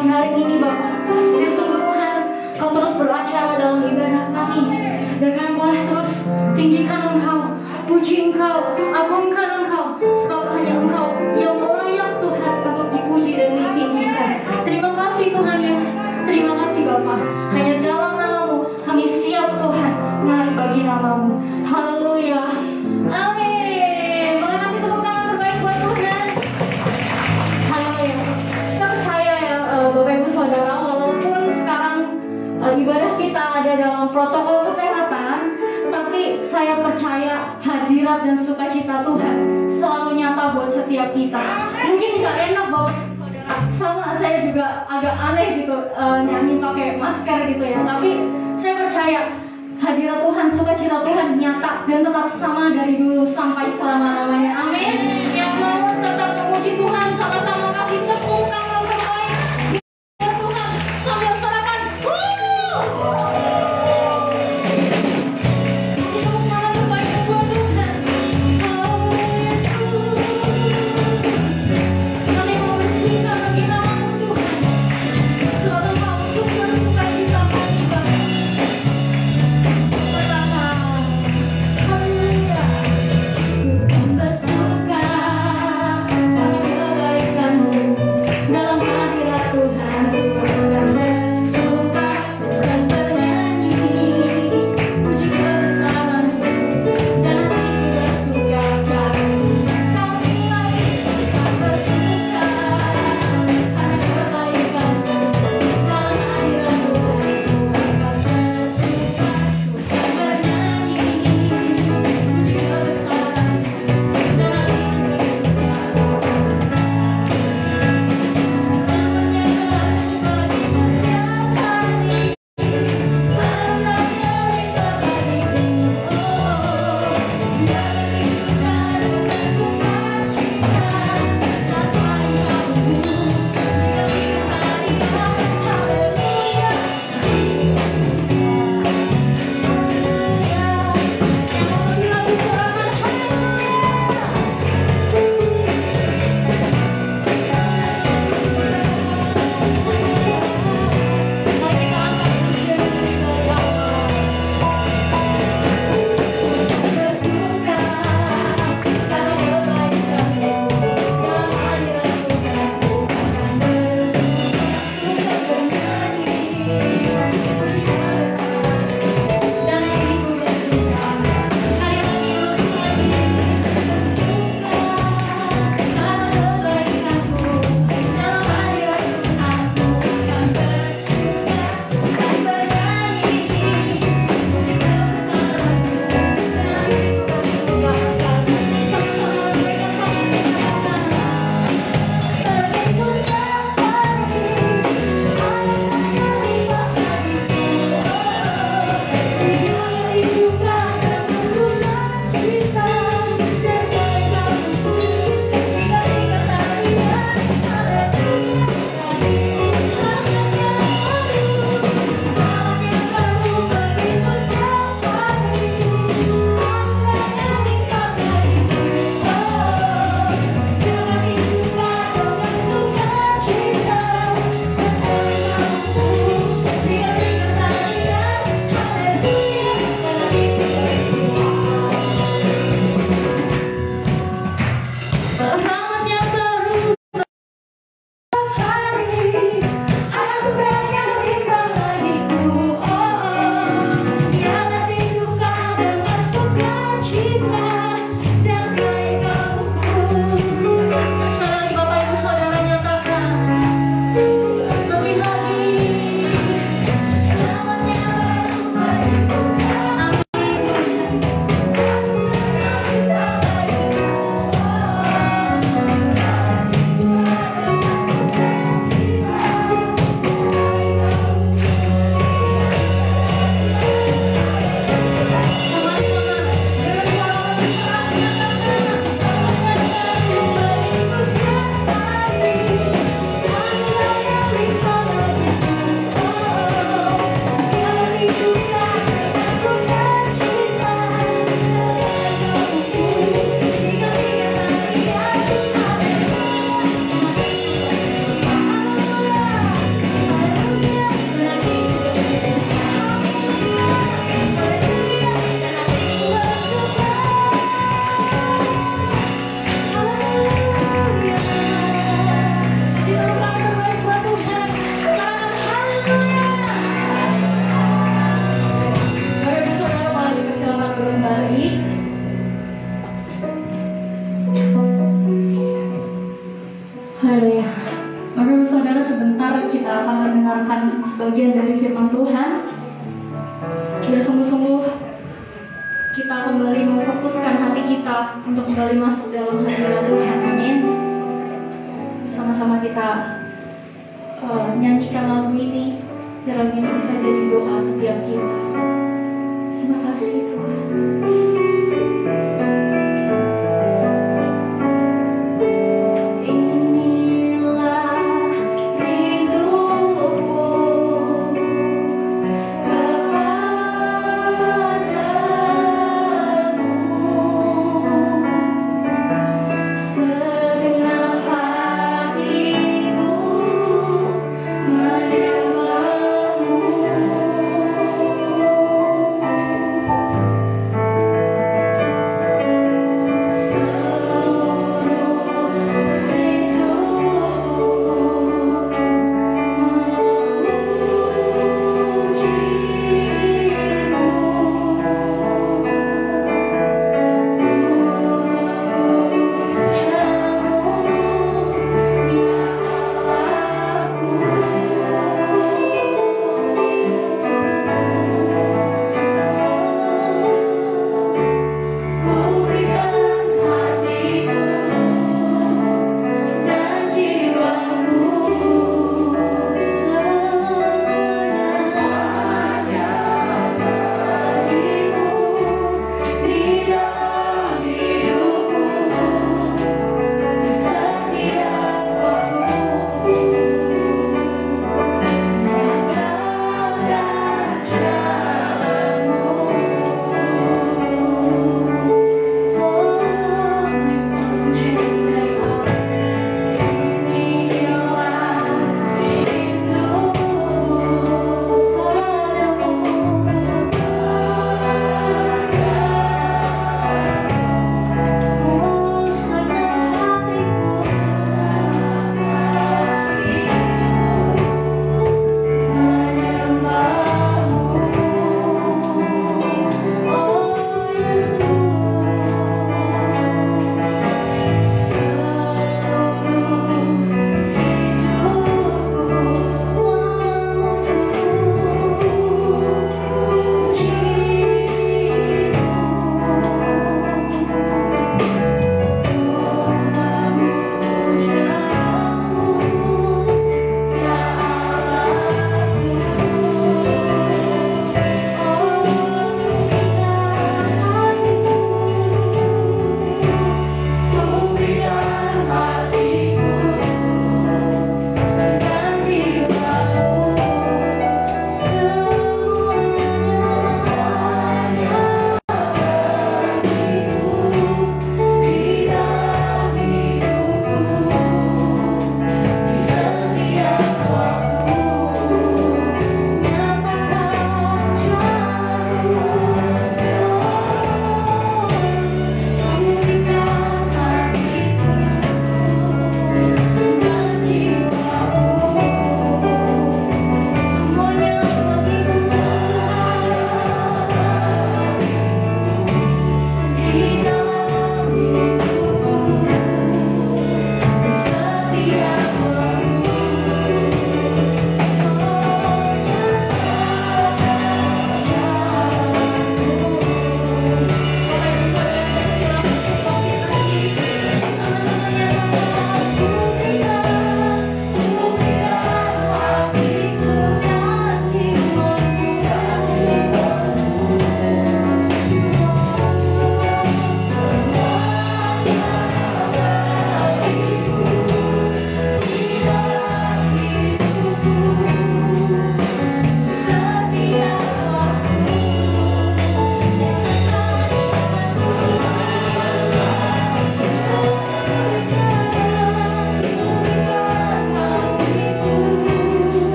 pagi hari ini Bapak. Biar sungguh Tuhan Kau terus beracara dalam ibadah kami. Dan kami boleh terus tinggikan Engkau, puji Engkau, agungkan Engkau, sebab hanya Engkau yang layak Tuhan untuk dipuji dan ditinggikan. Terima kasih Tuhan Yesus, terima kasih Bapa. Hanya dalam nama-Mu kami siap Tuhan mari bagi nama-Mu. Haleluya, amin. Boleh kasih tepuk tangan terbaik buat Tuhan. Haleluya. Kita percaya ya Bapak Ibu Saudara, walaupun sekarang ibadah kita ada dalam protokol kesehatan, tapi saya percaya hadirat dan sukacita Tuhan selalu nyata buat setiap kita. Mungkin nggak enak Bapak Ibu Saudara, sama saya juga agak aneh gitu nyanyi pakai masker gitu ya, tapi saya percaya hadirat Tuhan, sukacita Tuhan nyata dan tetap sama dari dulu sampai selama-lamanya. Amin. Yang mau tetap memuji Tuhan, sama-sama kasih tepuk tangan terbaik buat Tuhan sambil serahkan. Kasih tepuk tangan terbaik buat Tuhan. Haleluya Tuhan. Kami mau bersihkan bagi nama-Mu Tuhan. Sebab Engkau sumber sukacita kami Bapa. Haleluya. Bersuka merenungkan sebagian dari firman Tuhan, biar sungguh-sungguh kita kembali memfokuskan hati kita untuk kembali masuk dalam hadirat Tuhan. Amin. Sama-sama kita nyanyikan lagu ini, biar lagu ini bisa jadi doa setiap kita. Terima kasih Tuhan.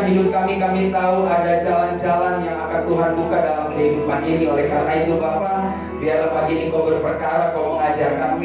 hidup kami tahu ada jalan-jalan yang akan Tuhan buka dalam kehidupan ini. Oleh karena itu Bapa, biarlah pagi ini Kau berperkara, Kau mengajarkan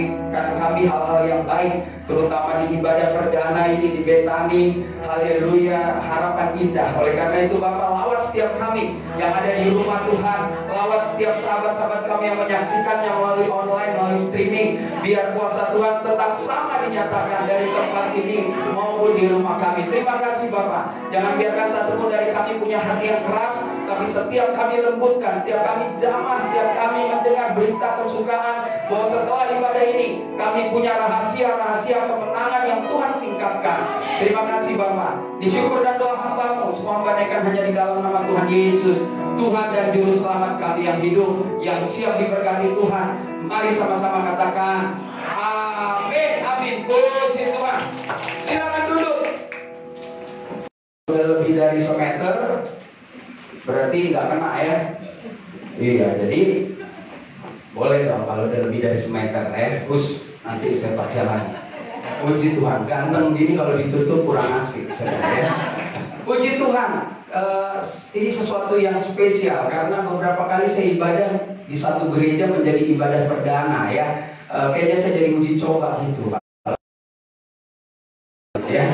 kami hal-hal yang baik, terutama di ibadah perdana ini di Betani. Haleluya, harapan indah. Oleh karena itu Bapa, lawat setiap kami yang ada di rumah Tuhan, lawat setiap sahabat-sahabat kami yang menyaksikannya melalui online, melalui streaming. Biar kuasa Tuhan tetap sama dinyatakan dari tempat ini maupun di rumah kami. Terima kasih Bapa. Jangan biarkan satupun dari kami punya hati yang keras, tapi setiap kami lembutkan, setiap kami jamah, setiap kami mendengar berita kesukaan bahwa setelah ibadah ini kami punya rahasia-rahasia kemenangan yang Tuhan singkapkan. Terima kasih Bapa. Disyukur dan doa hamba-Mu semua hamba naikkan hanya di dalam nama Tuhan Yesus, Tuhan dan Juru Selamat kami yang hidup, yang siap diberkati Tuhan. Mari sama-sama katakan amin, amin. Puji Tuhan. Silakan duduk. Lebih dari semeter berarti nggak kena ya. Iya, jadi boleh dong kalau udah lebih dari semeter ya. Terus nanti saya pakai lagi. Puji Tuhan. Ganteng gini kalau ditutup kurang asik sebenarnya. Puji Tuhan. Ini sesuatu yang spesial karena beberapa kali saya ibadah di satu gereja menjadi ibadah perdana ya. Kayaknya saya jadi uji coba gitu ya.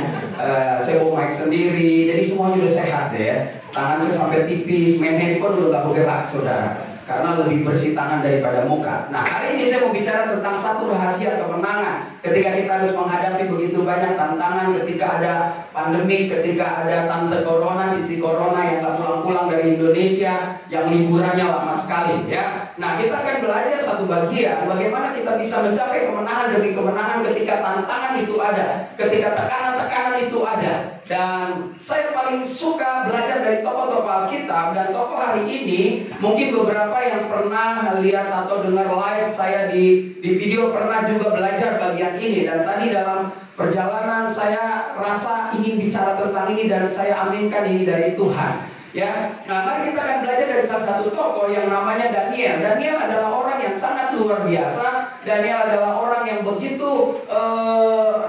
Saya bawa mic sendiri, jadi semuanya udah sehat ya. Tangan saya sampai tipis, main handphone udah gak bergerak saudara, karena lebih bersih tangan daripada muka. Nah, hari ini saya mau bicara tentang satu rahasia kemenangan ketika kita harus menghadapi begitu banyak tantangan, ketika ada pandemi, ketika ada tante corona, cici corona yang gak pulang-pulang dari Indonesia, yang liburannya lama sekali ya. Nah, kita akan belajar satu bagian bagaimana kita bisa mencapai kemenangan demi kemenangan ketika tantangan itu ada, ketika tekanan-tekanan itu ada. Dan saya paling suka belajar dari tokoh-tokoh Alkitab, dan tokoh hari ini mungkin beberapa yang pernah lihat atau dengar live saya di video pernah juga belajar bagian ini. Dan tadi dalam perjalanan saya rasa ingin bicara tentang ini dan saya aminkan ini dari Tuhan. Ya, nah mari kita akan belajar dari salah satu tokoh yang namanya Daniel. Daniel adalah orang yang sangat luar biasa. Daniel adalah orang yang begitu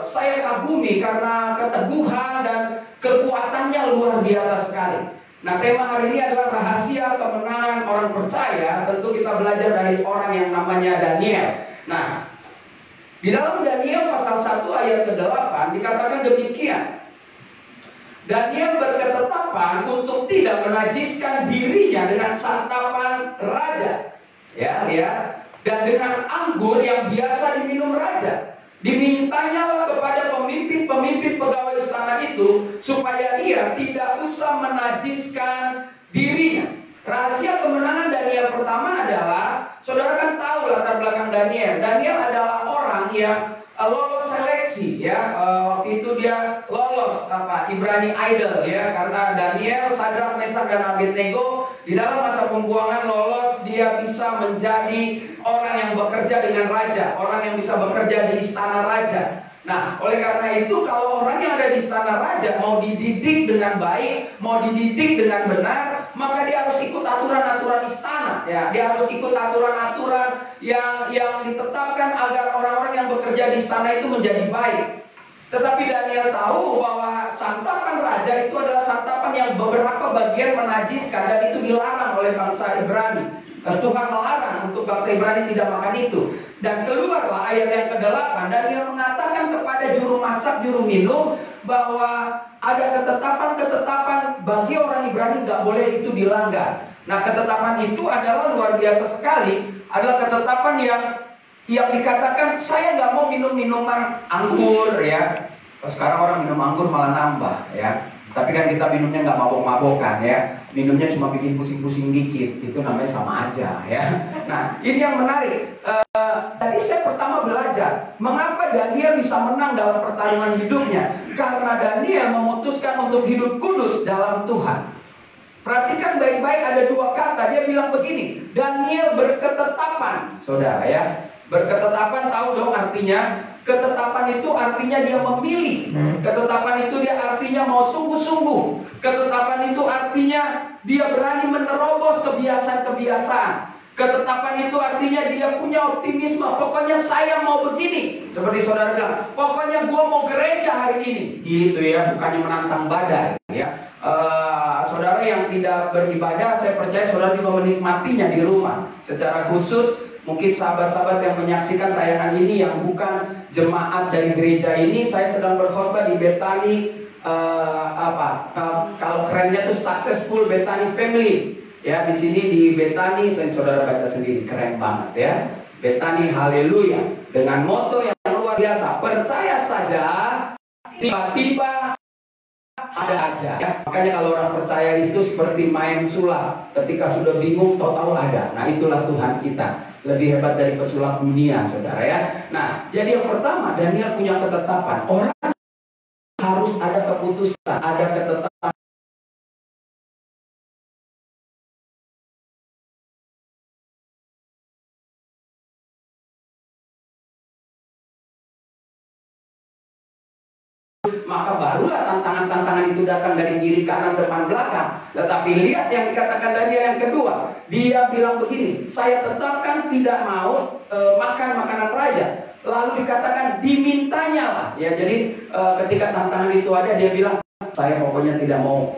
saya kagumi karena keteguhan dan kekuatannya luar biasa sekali. Nah, tema hari ini adalah rahasia kemenangan orang percaya. Tentu kita belajar dari orang yang namanya Daniel. Nah, di dalam Daniel pasal 1 ayat ke-8 dikatakan demikian. Daniel berketetapan untuk tidak menajiskan dirinya dengan santapan raja, ya, dan dengan anggur yang biasa diminum raja. Dimintanyalah kepada pemimpin pegawai istana itu supaya ia tidak usah menajiskan dirinya. Rahasia kemenangan Daniel pertama adalah, saudara kan tahu latar belakang Daniel. Daniel adalah orang yang lolos seleksi ya. Waktu itu dia lolos Ibrani Idol ya, karena Daniel, Sadrak, Mesak dan Abednego di dalam masa pembuangan lolos, dia bisa menjadi orang yang bekerja dengan raja, orang yang bisa bekerja di istana raja. Nah, oleh karena itu kalau orang yang ada di istana raja mau dididik dengan baik, mau dididik dengan benar, maka dia harus ikut aturan-aturan istana ya. Dia harus ikut aturan-aturan yang ditetapkan agar orang-orang yang bekerja di istana itu menjadi baik. Tetapi Daniel tahu bahwa santapan raja itu adalah santapan yang beberapa bagian menajiskan, dan itu dilarang oleh bangsa Ibrani. Tuhan melarang untuk bangsa Ibrani tidak makan itu. Dan keluarlah ayat yang ke-8. Daniel mengatakan kepada juru masak, juru minum, bahwa ada ketetapan-ketetapan bagi orang Ibrani nggak boleh itu dilanggar. Nah, ketetapan itu adalah luar biasa sekali. Adalah ketetapan yang dikatakan saya nggak mau minum minuman anggur ya. Sekarang orang minum anggur malah nambah ya. Tapi kan kita minumnya nggak mabok-mabokan ya. Minumnya cuma bikin pusing-pusing dikit. Itu namanya sama aja ya. Nah, ini yang menarik. Tadi saya pertama belajar mengapa Daniel bisa menang dalam pertarungan hidupnya. Karena Daniel memutuskan untuk hidup kudus dalam Tuhan. Perhatikan baik-baik, ada dua kata. Dia bilang begini, Daniel berketetapan. Saudara ya, berketetapan tahu dong artinya. Ketetapan itu artinya dia memilih. Ketetapan itu dia artinya mau sungguh-sungguh. Ketetapan itu artinya dia berani menerobos kebiasaan-kebiasaan. Ketetapan itu artinya dia punya optimisme. Pokoknya saya mau begini. Seperti saudara bilang, pokoknya gua mau gereja hari ini. Gitu ya, bukannya menantang badai ya. Saudara yang tidak beribadah, saya percaya saudara juga menikmatinya di rumah. Secara khusus, mungkin sahabat-sahabat yang menyaksikan tayangan ini yang bukan jemaat dari gereja ini, saya sedang berkhotbah di Bethany, kalau kerennya tuh Successful Bethany Families. Ya, di sini di Bethany, saudara baca sendiri, keren banget ya. Bethany, haleluya, dengan moto yang luar biasa, percaya saja, tiba-tiba ada aja ya. Makanya kalau orang percaya itu seperti main sulap, ketika sudah bingung tahu ada. Nah, itulah Tuhan kita, lebih hebat dari pesulap dunia, saudara ya. Nah, jadi yang pertama, Daniel punya ketetapan, orang harus ada keputusan, ada ketetapan. Maka barulah tantangan-tantangan itu datang dari kiri, kanan, depan, belakang. Tetapi lihat yang dikatakan Daniel yang kedua. Dia bilang begini, saya tetapkan tidak mau makan makanan raja. Lalu dikatakan dimintanya lah. Ya, jadi ketika tantangan itu ada, dia bilang, saya pokoknya tidak mau.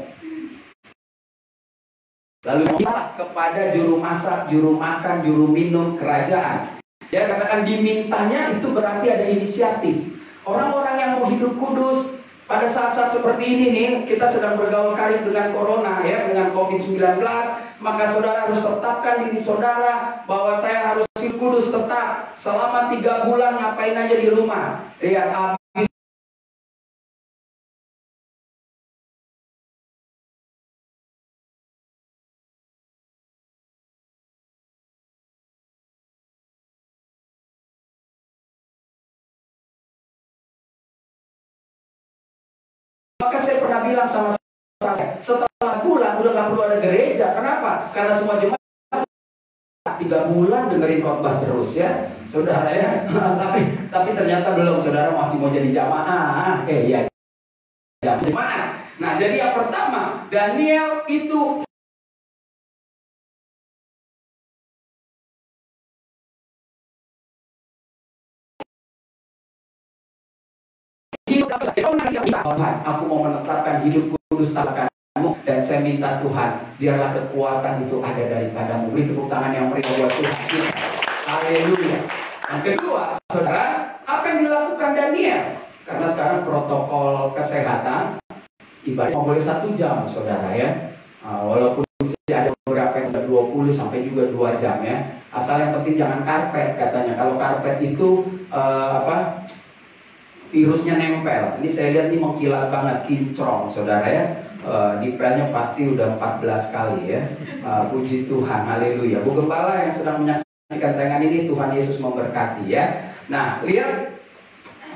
Lalu minta kepada juru masak, juru makan, juru minum kerajaan. Dia katakan dimintanya itu berarti ada inisiatif. Orang-orang yang mau hidup kudus pada saat-saat seperti ini nih, kita sedang bergaul karib dengan corona ya, dengan COVID-19, maka saudara harus tetapkan diri saudara bahwa saya harus hidup kudus tetap selama 3 bulan, ngapain aja di rumah. Lihat habis maka saya pernah bilang sama saya, setelah bulan udah gak perlu ada gereja. Kenapa? Karena semua jemaat 3 bulan dengerin khotbah terus ya, saudara ya. tapi ternyata belum, saudara masih mau jadi jamaah. Iya, jamaah. Nah, jadi yang pertama, Daniel itu Tuhan, aku mau menetapkan hidup kudus tanpamu, dan saya minta Tuhan, biarlah kekuatan itu ada daripadamu. Beri tepuk tangan yang meriah buat Tuhan kita. Haleluya. Yang kedua, saudara, apa yang dilakukan Daniel? Karena sekarang protokol kesehatan, ibadah boleh 1 jam, saudara ya. Walaupun ada beberapa yang sudah 20 sampai juga 2 jam ya. Asal yang penting jangan karpet katanya. Kalau karpet itu virusnya nempel. Ini saya lihat ini mengkilat banget, kincrong, saudara ya. Dipelnya pasti udah 14 kali ya. Puji Tuhan, haleluya. Bu Gembala yang sedang menyaksikan tayangan ini, Tuhan Yesus memberkati ya. Nah, lihat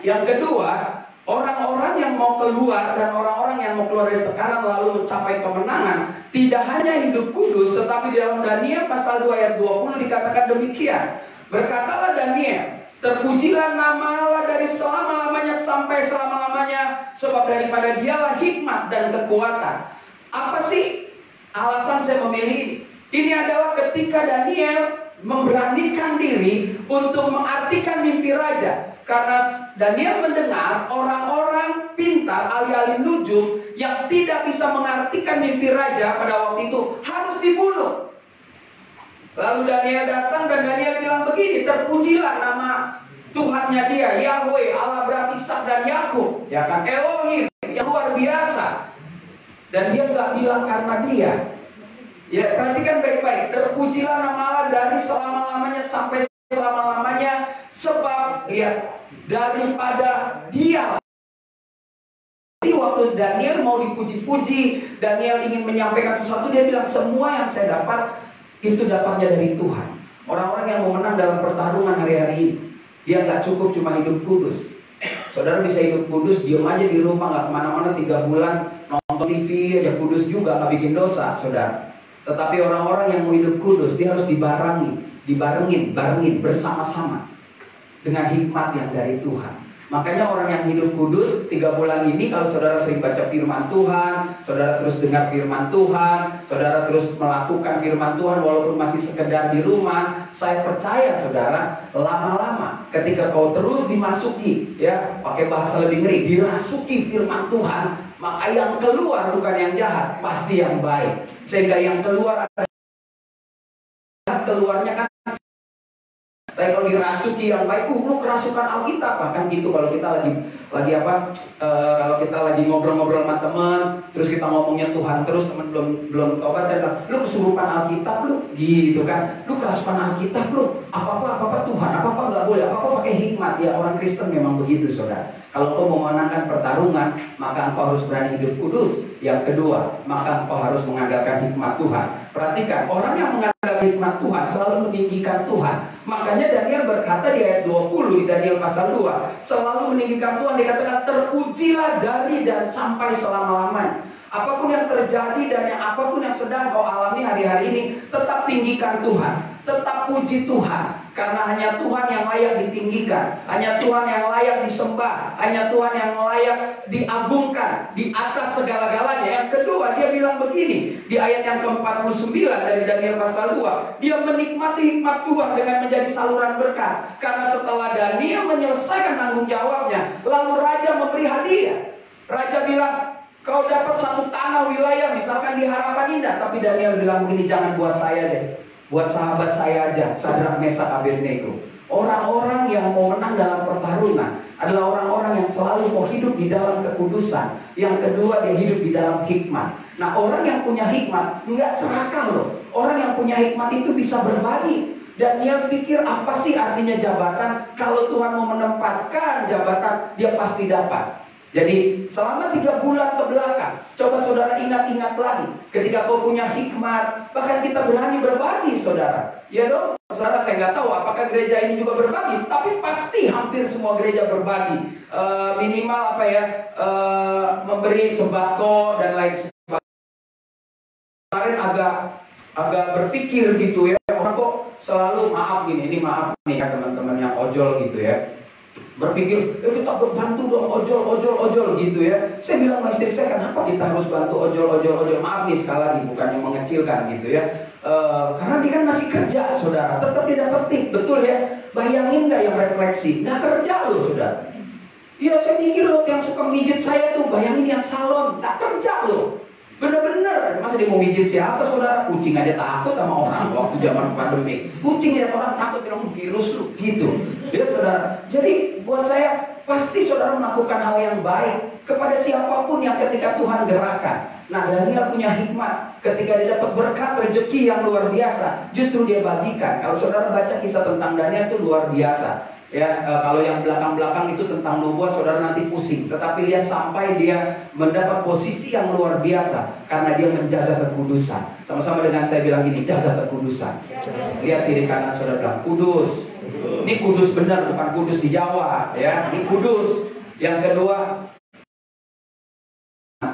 yang kedua, orang-orang yang mau keluar dan orang-orang yang mau keluar dari tekanan lalu mencapai kemenangan, tidak hanya hidup kudus, tetapi di dalam Daniel pasal 2 ayat 20 dikatakan demikian. Berkatalah Daniel, terpujilah nama Allah dari selama-lamanya sampai selama-lamanya, sebab daripada dialah hikmat dan kekuatan. Apa sih alasan saya memilih ini? Ini adalah ketika Daniel memberanikan diri untuk mengartikan mimpi raja. Karena Daniel mendengar orang-orang pintar, ahli-ahli nujum yang tidak bisa mengartikan mimpi raja pada waktu itu harus dibunuh. Lalu Daniel datang dan Daniel bilang begini, terpujilah nama Tuhannya dia, Yahweh, Allah Abraham, Ishak dan Yakub, ya kan, Elohim yang luar biasa. Dan dia nggak bilang karena dia. Ya, perhatikan baik-baik, terpujilah nama Allah dari selama-lamanya sampai selama-lamanya, sebab lihat, daripada dia. Jadi waktu Daniel mau dipuji-puji, Daniel ingin menyampaikan sesuatu, dia bilang semua yang saya dapat itu dapatnya dari Tuhan. Orang-orang yang mau menang dalam pertarungan hari-hari ini, dia nggak cukup cuma hidup kudus. Saudara bisa hidup kudus, diam aja di rumah, nggak kemana-mana 3 bulan, nonton TV aja kudus juga, nggak bikin dosa, saudara. Tetapi orang-orang yang mau hidup kudus, dia harus dibarengin bersama-sama dengan hikmat yang dari Tuhan. Makanya orang yang hidup kudus 3 bulan ini, kalau saudara sering baca firman Tuhan, saudara terus dengar firman Tuhan, saudara terus melakukan firman Tuhan walaupun masih sekedar di rumah, saya percaya saudara, lama-lama ketika kau terus dimasuki, ya pakai bahasa lebih ngeri, dirasuki firman Tuhan, maka yang keluar bukan yang jahat, pasti yang baik. Sehingga yang keluar keluarnya kan, tapi kalau dirasuki yang baik, lu kerasukan Alkitab, kan gitu. Kalau kita lagi apa? Kalau kita lagi ngobrol-ngobrol sama teman, terus kita ngomongnya Tuhan terus, teman belum tobat, dan bilang, lu kesurupan Alkitab lu, gitu kan? Lu kerasukan Alkitab lu, apa Tuhan, apa nggak boleh, apa pakai hikmat. Ya orang Kristen memang begitu, saudara. Kalau kau mau memenangkan pertarungan, maka engkau harus berani hidup kudus. Yang kedua, maka engkau harus mengandalkan hikmat Tuhan. Perhatikan, orang yang mengandalkan hikmat Tuhan selalu meninggikan Tuhan. Makanya Daniel berkata di ayat 20 di Daniel pasal 2, selalu meninggikan Tuhan. Dikatakan terpujilah dari dan sampai selama-lamanya. Apapun yang terjadi dan apapun yang sedang kau alami hari-hari ini, tetap tinggikan Tuhan, tetap puji Tuhan. Karena hanya Tuhan yang layak ditinggikan, hanya Tuhan yang layak disembah, hanya Tuhan yang layak diagungkan di atas segala-galanya. Yang kedua, dia bilang begini di ayat yang ke-49 dari Daniel pasal 2, dia menikmati hikmat Tuhan dengan menjadi saluran berkat. Karena setelah Daniel menyelesaikan tanggung jawabnya, lalu raja memberi hadiah. Raja bilang, kau dapat satu tanah wilayah misalkan di Harapan Indah. Tapi Daniel bilang begini, jangan buat saya deh, buat sahabat saya aja, Sadrak, Mesak, Abednego. Orang-orang yang mau menang dalam pertarungan adalah orang-orang yang selalu mau hidup di dalam kekudusan. Yang kedua, dia hidup di dalam hikmat. Nah, orang yang punya hikmat nggak serakah loh. Orang yang punya hikmat itu bisa berbagi. Dan dia pikir apa sih artinya jabatan? Kalau Tuhan mau menempatkan jabatan, dia pasti dapat. Jadi selama 3 bulan ke belakang, coba saudara ingat-ingat lagi, ketika kau punya hikmat, bahkan kita berani berbagi, saudara. Ya dong, saudara, saya nggak tahu apakah gereja ini juga berbagi, tapi pasti hampir semua gereja berbagi. Minimal apa ya, memberi sembako dan lain sebagainya. Kemarin agak berpikir gitu ya, orang kok selalu maaf gini, ini maaf nih ya teman-teman yang ojol gitu ya. Berpikir, kita bantu dong ojol gitu ya. Saya bilang sama istri saya, kenapa kita harus bantu ojol? Maaf nih sekali lagi, bukan yang mengecilkan gitu ya. Karena dia kan masih kerja, saudara. Tetap dia dapetin, betul ya. Bayangin nggak yang refleksi? Nggak kerja loh, saudara. Iya, saya mikir loh, yang suka mijit saya tuh, bayangin yang salon, nggak kerja loh. Bener-bener, masa dia mau mijit siapa, saudara? Kucing aja takut sama orang waktu zaman pandemi. Kucing lihat orang takut, bilang virus lu, gitu. Ya saudara, jadi buat saya pasti saudara melakukan hal yang baik kepada siapapun yang ketika Tuhan gerakan. Nah, Daniel punya hikmat. Ketika dia dapat berkat rezeki yang luar biasa, justru dia bagikan. Kalau saudara baca kisah tentang Daniel itu luar biasa. Ya, kalau yang belakang-belakang itu tentang nubuat, saudara nanti pusing. Tetapi lihat sampai dia mendapat posisi yang luar biasa karena dia menjaga kekudusan. Sama-sama dengan saya bilang gini, jaga kekudusan. Lihat kiri kanan saudara bilang, kudus. Ini kudus benar, bukan kudus di Jawa, ya. Ini kudus. Yang kedua,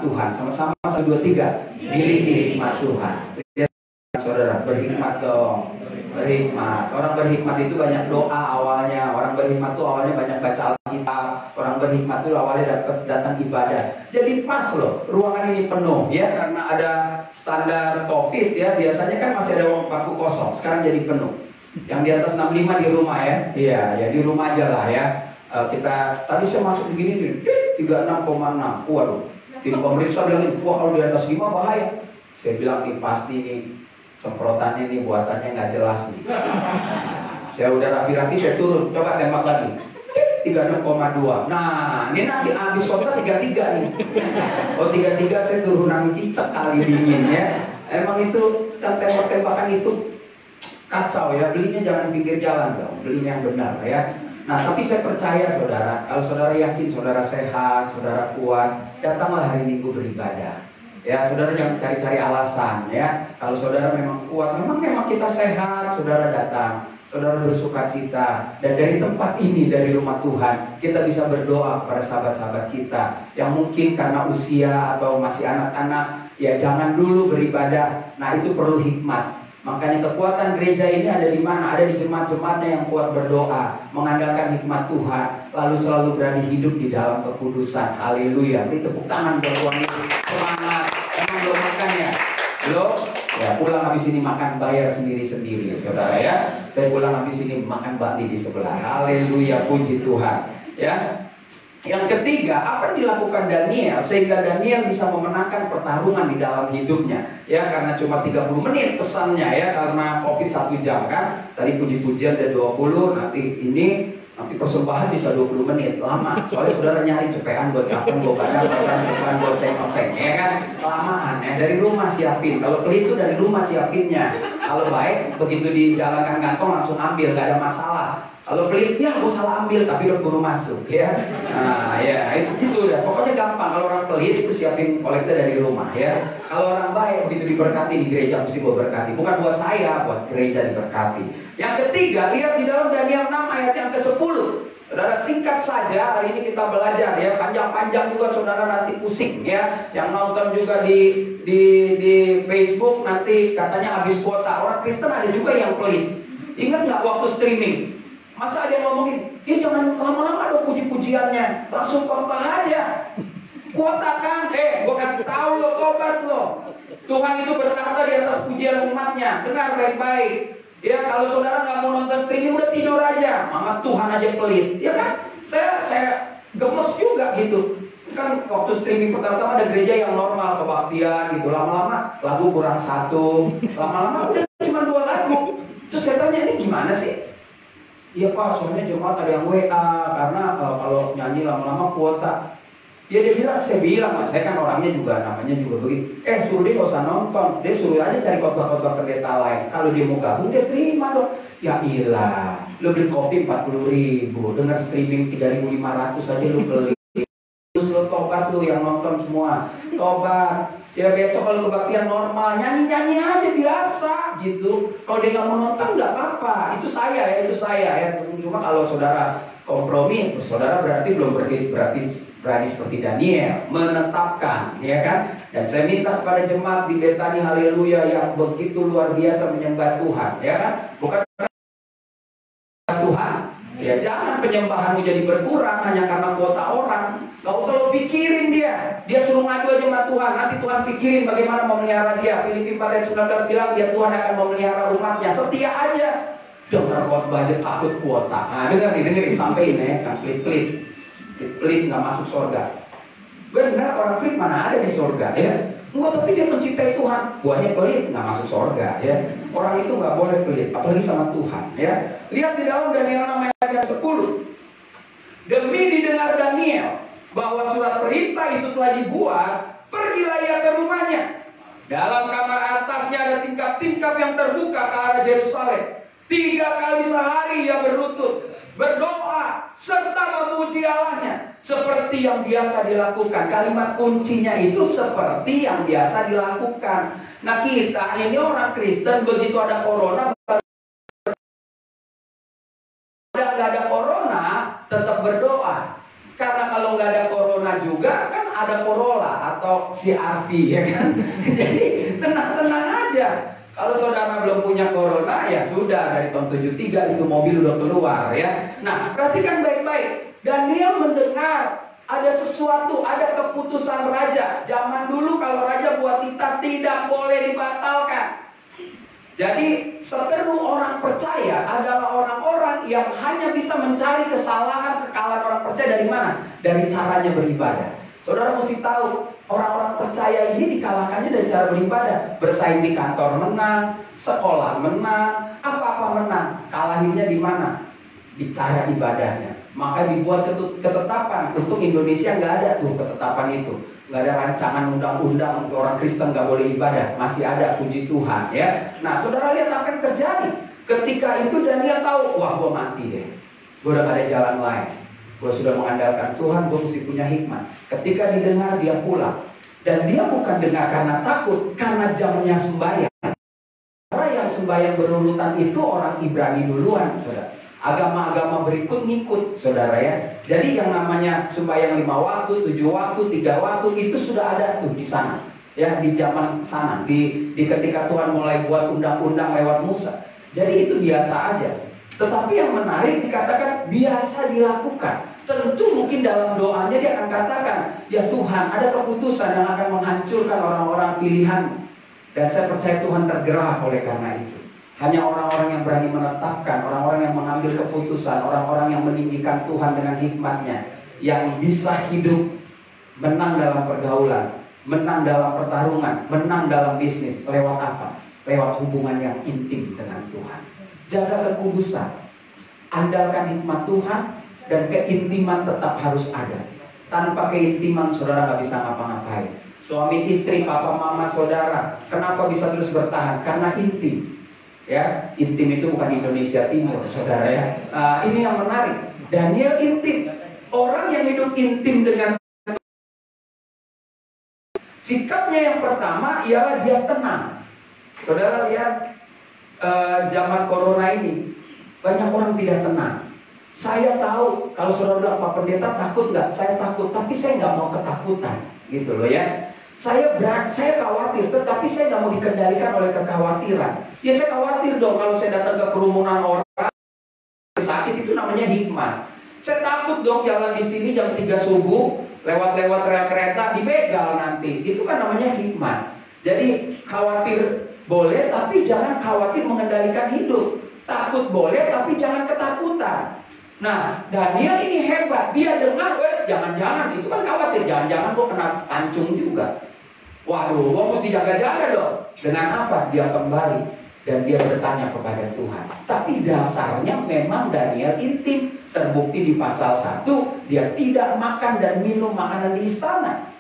Tuhan. Sama-sama 1, 2, 3. Miliki hikmat Tuhan. Lihat saudara, berhikmat dong. Berhikmat. Orang berhikmat itu banyak doa awalnya. Orang berhikmat itu awalnya banyak baca Alkitab. Orang berhikmat itu awalnya datang ibadah. Jadi pas loh, ruangan ini penuh ya, karena ada standar COVID ya. Biasanya kan masih ada ruang bangku kosong. Sekarang jadi penuh. Yang di atas 65 di rumah ya. Iya, ya di rumah aja lah ya. Kita tadi saya masuk begini nih, 36,6. Waduh. Tim pemeriksa bilang, wah kalau di atas 5 bahaya. Saya bilang nih pasti nih semprotannya nih buatannya nggak jelas nih. Saya udah rapi-rapi, saya turun, coba tembak lagi. 36,2. Nah, ini nanti habis kota 33 nih. Oh 33 saya turunan cicak kali dingin ya. Emang itu yang tembak-tembakan itu kacau ya. Belinya jangan di pinggir jalan dong, belinya yang benar ya. Nah, tapi saya percaya saudara, kalau saudara yakin saudara sehat, saudara kuat, datanglah hari Minggu beribadah. Ya, saudara jangan cari-cari alasan ya. Kalau saudara memang kuat, memang kita sehat, saudara datang. Saudara bersuka cita. Dan dari tempat ini, dari rumah Tuhan, kita bisa berdoa kepada sahabat-sahabat kita yang mungkin karena usia atau masih anak-anak, ya jangan dulu beribadah. Nah, itu perlu hikmat. Makanya kekuatan gereja ini ada di mana? Ada di jemaat-jemaatnya yang kuat berdoa, mengandalkan hikmat Tuhan, lalu selalu berani hidup di dalam kekudusan. Haleluya. Beri tepuk tangan buat Tuhan itu. Semangat. Emang belum makan ya? Belum? Ya pulang habis ini makan bayar sendiri-sendiri, saudara ya. Saya pulang habis ini makan bakmi di sebelah. Haleluya, puji Tuhan. Ya. Yang ketiga, apa yang dilakukan Daniel sehingga Daniel bisa memenangkan pertarungan di dalam hidupnya? Ya, karena cuma 30 menit pesannya ya, karena Covid 1 jam kan. Tadi puji-pujian ada 20, nanti persembahan bisa 20 menit, lama. Soalnya saudara nyari cepean, gocapan, gocapan, cepean, goceng, ya kan? Kelamaan ya, dari rumah siapin. Kalau pelit itu dari rumah siapinnya. Kalau baik, begitu dijalankan kantong langsung ambil, gak ada masalah. Kalau pelit, ya aku salah ambil, tapi udah buru masuk ya. Nah ya, itu gitu ya. Pokoknya gampang. Kalau orang pelit itu siapin kolektor dari rumah ya. Kalau orang baik, begitu diberkati di gereja mesti gue berkati. Bukan buat saya, buat gereja diberkati. Yang ketiga, lihat di dalam Daniel 6 ayat yang ke-10. Saudara, singkat saja, hari ini kita belajar ya. Panjang-panjang juga saudara nanti pusing ya. Yang nonton juga di Facebook nanti katanya habis kuota. Orang Kristen ada juga yang pelit. Ingat nggak waktu streaming? Masa ada yang ngomongin, ya jangan lama-lama dong puji-pujiannya, langsung khotbah aja. Kuota kan, gue kasih tahu lo, tobat lo. Tuhan itu berkata di atas pujian umatnya. Dengar baik-baik. Ya kalau saudara nggak mau nonton streaming udah tidur aja. Mama Tuhan aja pelit, ya kan? Saya gemes juga gitu. Kan waktu streaming pertama-tama ada gereja yang normal kebaktian gitu. Lama-lama lagu kurang 1, lama-lama udah cuma 2 lagu. Terus saya tanya ini gimana sih? Iya Pak, soalnya jemaat ada yang WA karena kalau nyanyi lama-lama kuota. Ya dia bilang, saya bilang Mas, saya kan orangnya juga namanya juga begitu. Suruh dia gak usah nonton, dia suruh aja cari khotbah-khotbah pendeta lain. Kalau dia mau gabung dia terima dong. Ya ilah, lu beli kopi 40.000, dengar streaming 3.500 aja lu beli. Terus lu tobat lu yang nonton semua, tobat. Ya besok kalau kebaktian normal, nyanyi-nyanyi aja biasa gitu. Kalau dia nggak mau nonton nggak apa-apa. Itu saya ya. Cuma kalau saudara kompromi, saudara berarti belum berani seperti Daniel menetapkan, ya kan? Dan saya minta kepada jemaat di Betani Haleluya yang begitu luar biasa menyembah Tuhan, ya kan? Bukan Tuhan. Ya jangan penyembahanmu jadi berkurang hanya karena kuota orang. Gak usah lo pikirin dia. Dia suruh ngadu aja sama Tuhan. Nanti Tuhan pikirin bagaimana memelihara dia. Filipi 4 ayat 19 bilang dia Tuhan akan memelihara umatnya. Setia aja. Dengar khotbah aja takut kuota. Nah dengerin sampein ya. Kan pelit nggak masuk surga. Benar, orang pelit mana ada di surga ya. Enggak, tapi dia mencintai Tuhan. Buahnya pelit nggak masuk surga ya. Orang itu nggak boleh pelit, apalagi sama Tuhan ya. Lihat di dalam Daniel 6 ayat 10. Demi didengar Daniel bahwa surat perintah itu telah dibuat, pergilah ia ke rumahnya. Dalam kamar atasnya ada tingkap-tingkap yang terbuka ke arah Yerusalem. 3 kali sehari ia berlutut, berdoa serta memuji Allahnya seperti yang biasa dilakukan. Kalimat kuncinya itu seperti yang biasa dilakukan. Nah kita ini orang Kristen begitu ada corona, nggak ada corona tetap berdoa. Karena kalau nggak ada corona juga kan ada Corolla atau CRV ya kan. Jadi tenang-tenang aja. Kalau saudara belum punya corona ya sudah, dari tahun 73 itu mobil udah keluar ya. Nah perhatikan baik-baik. Daniel mendengar ada sesuatu, ada keputusan raja. Zaman dulu kalau raja buat titah tidak boleh dibatalkan. Jadi seteru orang percaya adalah orang-orang yang hanya bisa mencari kekalahan orang percaya dari mana? Dari caranya beribadah. Saudara mesti tahu, orang-orang percaya ini dikalahkannya dari cara beribadah. Bersaing di kantor menang, sekolah menang, apa-apa menang. Kalahinnya di mana? Di cara ibadahnya. Maka dibuat ketetapan. Untuk Indonesia nggak ada tuh ketetapan itu. Nggak ada rancangan undang-undang orang Kristen nggak boleh ibadah. Masih ada, puji Tuhan ya. Nah saudara lihat apa yang terjadi. Ketika itu Daniel tahu, wah gue mati deh. Gue udah gak ada jalan lain. Gue sudah mengandalkan Tuhan, gue mesti punya hikmat. Ketika didengar dia pulang. Dan dia bukan dengar karena takut, karena jamnya sembahyang. Orang yang sembahyang berurutan itu orang Ibrani duluan, saudara. Agama-agama berikut ngikut, saudara ya. Jadi yang namanya sembahyang 5 waktu, 7 waktu, 3 waktu itu sudah ada tuh di sana. Ya, di zaman sana, di ketika Tuhan mulai buat undang-undang lewat Musa. Jadi itu biasa aja. Tetapi yang menarik dikatakan biasa dilakukan. Tentu mungkin dalam doanya dia akan katakan, ya Tuhan, ada keputusan yang akan menghancurkan orang-orang pilihan. Dan saya percaya Tuhan tergerak oleh karena itu. Hanya orang-orang yang berani menetapkan, orang-orang yang mengambil keputusan, orang-orang yang meninggikan Tuhan dengan hikmatnya, yang bisa hidup menang dalam pergaulan, menang dalam pertarungan, menang dalam bisnis. Lewat apa? Lewat hubungan yang intim dengan Tuhan. Jaga kekudusan, andalkan hikmat Tuhan, dan keintiman tetap harus ada. Tanpa keintiman saudara gak bisa ngapa-ngapain. Suami istri, papa mama saudara, kenapa bisa terus bertahan? Karena intim. Ya, intim itu bukan Indonesia Timur, saudara ya. Ini yang menarik. Daniel intim. Orang yang hidup intim dengan sikapnya yang pertama ialah dia tenang. Saudara lihat zaman corona ini banyak orang tidak tenang. Saya tahu kalau saudara bilang Pak Pendeta takut nggak? Saya takut, tapi saya nggak mau ketakutan, gitu loh ya. Saya khawatir, tetapi saya nggak mau dikendalikan oleh kekhawatiran. Ya saya khawatir dong kalau saya datang ke kerumunan orang sakit, itu namanya hikmat. Saya takut dong jalan di sini jam 3 subuh lewat-lewat rel kereta dibegal nanti. Itu kan namanya hikmat. Jadi khawatir boleh, tapi jangan khawatir mengendalikan hidup. Takut boleh, tapi jangan ketakutan. Nah, Daniel ini hebat. Dia dengar, wes jangan-jangan itu kan khawatir, jangan-jangan gua kena pancung juga. Waduh, gua mesti jaga-jaga dong. Dengan apa? Dia kembali dan dia bertanya kepada Tuhan. Tapi dasarnya memang Daniel intim. Terbukti di pasal 1, dia tidak makan dan minum makanan di istana.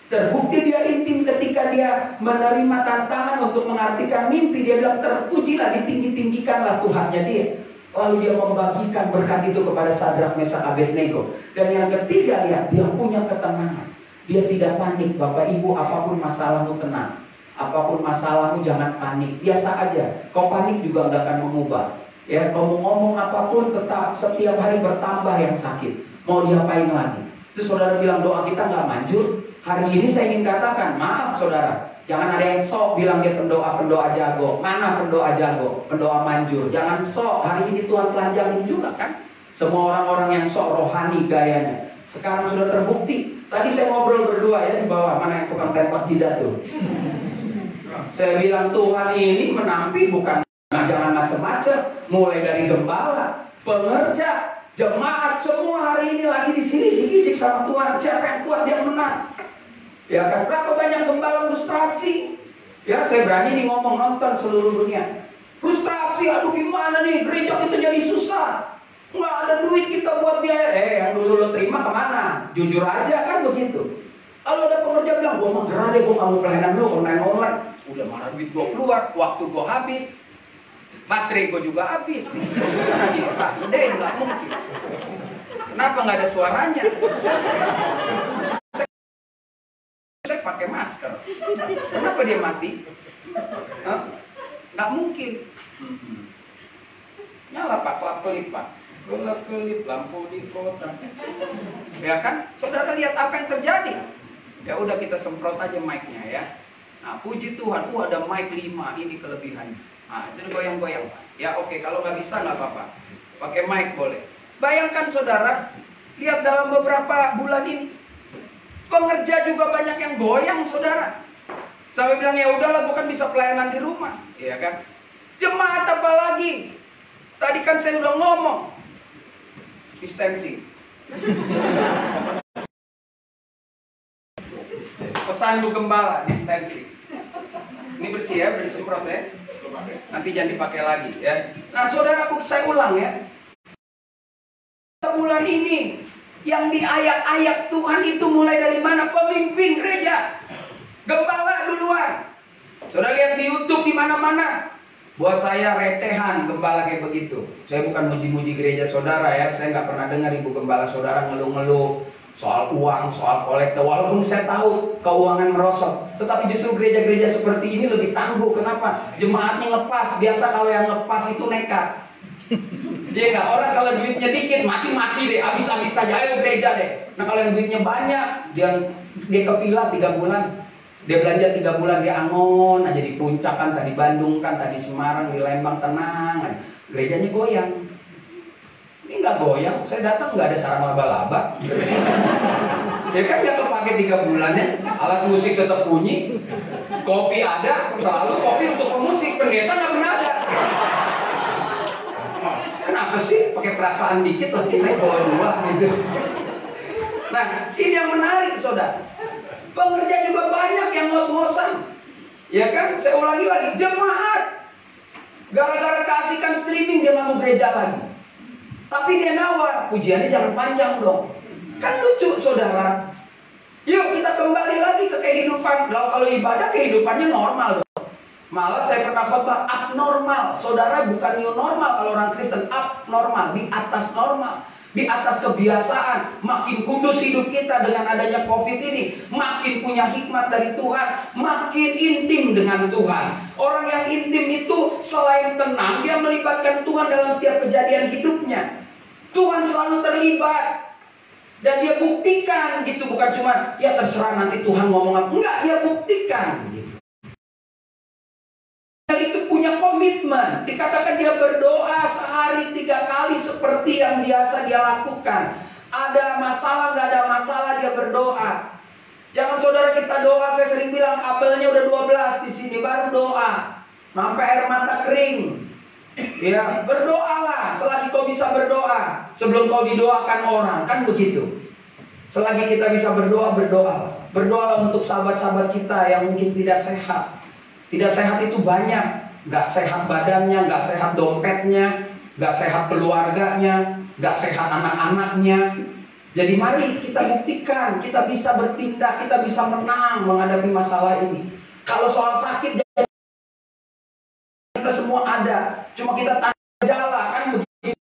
Terbukti dia intim ketika dia menerima tantangan untuk mengartikan mimpi. Dia bilang, terpujilah, ditinggi-tinggikanlah Tuhannya dia. Lalu dia membagikan berkat itu kepada Sadrak, Mesak, Abednego. Dan yang ketiga, lihat, dia punya ketenangan. Dia tidak panik. Bapak Ibu, apapun masalahmu tenang. Apapun masalahmu jangan panik. Biasa aja. Kau panik juga nggak akan mengubah. Ya, kamu ngomong apapun tetap setiap hari bertambah yang sakit. Mau diapain lagi? Terus saudara bilang doa kita nggak manjur. Hari ini saya ingin katakan, maaf saudara, jangan ada yang sok bilang dia pendoa jago. Mana pendoa jago? Pendoa manjur. Jangan sok. Hari ini Tuhan telanjangin juga kan? Semua orang-orang yang sok rohani gayanya. Sekarang sudah terbukti. Tadi saya ngobrol berdua ya di bawah. Mana yang tukang tembak jidat tuh? Saya bilang Tuhan ini menampi bukan. Nah, jangan macam-macam. Mulai dari gembala, pengerja, jemaat, semua hari ini lagi dijijik-jijik sama Tuhan. Siapa yang kuat dia menang. Ya kan, berapa banyak gembala frustrasi. Ya, saya berani nih ngomong, nonton seluruh dunia. Frustrasi, aduh gimana nih, gereja kita jadi susah. Nggak ada duit kita buat biaya. Yang dulu lo terima kemana? Jujur aja kan begitu. Kalau ada pengerja bilang, gue mau gerah deh, gue gak mau pelayanan lu, online. Udah mana duit gue keluar, waktu gue habis. Baterai gue juga habis. Mana dia? Deh, nggak mungkin. Kenapa nggak ada suaranya? Saya pakai masker. Kenapa dia mati? Nggak mungkin. Nyala pak, kelap-kelip pak. Kelap-kelip lampu di kota. Ya kan? Saudara lihat apa yang terjadi? Ya udah kita semprot aja mic-nya ya. Nah, puji Tuhan, ada mic 5, ini kelebihannya. Nah, itu goyang-goyang. Ya oke, kalau nggak bisa nggak apa-apa. Pakai mic boleh. Bayangkan saudara, lihat dalam beberapa bulan ini, pengerja juga banyak yang goyang saudara. Sampai bilang ya udahlah, bukan bisa pelayanan di rumah, ya kan? Jemaat apalagi? Tadi kan saya udah ngomong, distancing. Pesan Bu Gembala, distancing. Ini bersih ya, udah disemprot ya. Nanti jangan dipakai lagi ya. Nah saudaraku, saya ulang ya. Bulan ini yang di ayat-ayat Tuhan itu mulai dari mana? Pemimpin gereja, gembala duluan. Saudara lihat di YouTube di mana-mana. Buat saya recehan gembala kayak begitu. Saya bukan muji-muji gereja saudara ya. Saya nggak pernah dengar ibu gembala saudara ngeluh-ngeluh soal uang, soal kolektor. Walaupun saya tahu keuangan merosot, tetapi justru gereja-gereja seperti ini lebih tangguh. Kenapa? Jemaatnya ngepas. Biasa kalau yang ngepas itu nekat. Dia nggak, orang kalau duitnya dikit mati-mati deh, habis-habis saja, ayo gereja deh. Nah kalau yang duitnya banyak, dia ke villa 3 bulan. Dia belanja 3 bulan di Angon aja, di Puncak kan, tadi Bandung kan, tadi Semarang, di Lembang, tenang aja. Gerejanya goyang. Ini nggak goyang, saya datang nggak ada sarang laba-laba. Ya kan nggak kepake 3 bulan ya. Alat musik tetap bunyi, kopi ada, selalu kopi untuk pemusik. Pendeta nggak pernah ada. Kenapa sih? Pakai perasaan dikit lah, kita bawa 2 gitu. Nah, ini yang menarik, saudara. Pengerja juga banyak yang ngos-ngosan. Ya kan? Saya ulangi lagi, jemaat. Gara-gara kasihkan streaming dia nggak mau gereja lagi. Tapi dia nawar, pujiannya jangan panjang dong. Kan lucu, saudara. Yuk kita kembali lagi ke kehidupan. Kalau ibadah kehidupannya normal dong. Malah saya pernah khotbah abnormal. Saudara, bukan new normal kalau orang Kristen, abnormal, di atas normal. Di atas kebiasaan. Makin kudus hidup kita dengan adanya COVID ini, makin punya hikmat dari Tuhan, makin intim dengan Tuhan. Orang yang intim itu selain tenang, dia melibatkan Tuhan dalam setiap kejadian hidupnya. Tuhan selalu terlibat. Dan dia buktikan gitu, bukan cuma ya terserah nanti Tuhan ngomong apa. Enggak, dia buktikan gitu. Itu punya komitmen. Dikatakan dia berdoa sehari 3 kali seperti yang biasa dia lakukan. Ada masalah, nggak ada masalah, dia berdoa. Jangan saudara kita doa, saya sering bilang kabelnya udah 12 di sini baru doa. Sampai air mata kering. Ya, berdoalah selagi kau bisa berdoa sebelum kau didoakan orang, kan begitu. Selagi kita bisa berdoa, berdoalah. Berdoalah untuk sahabat-sahabat kita yang mungkin tidak sehat. Tidak sehat itu banyak. Gak sehat badannya, gak sehat dompetnya, gak sehat keluarganya, gak sehat anak-anaknya. Jadi mari kita buktikan, kita bisa bertindak, kita bisa menang menghadapi masalah ini. Kalau soal sakit, kita semua ada. Cuma kita tanpa gejala, kan begitu.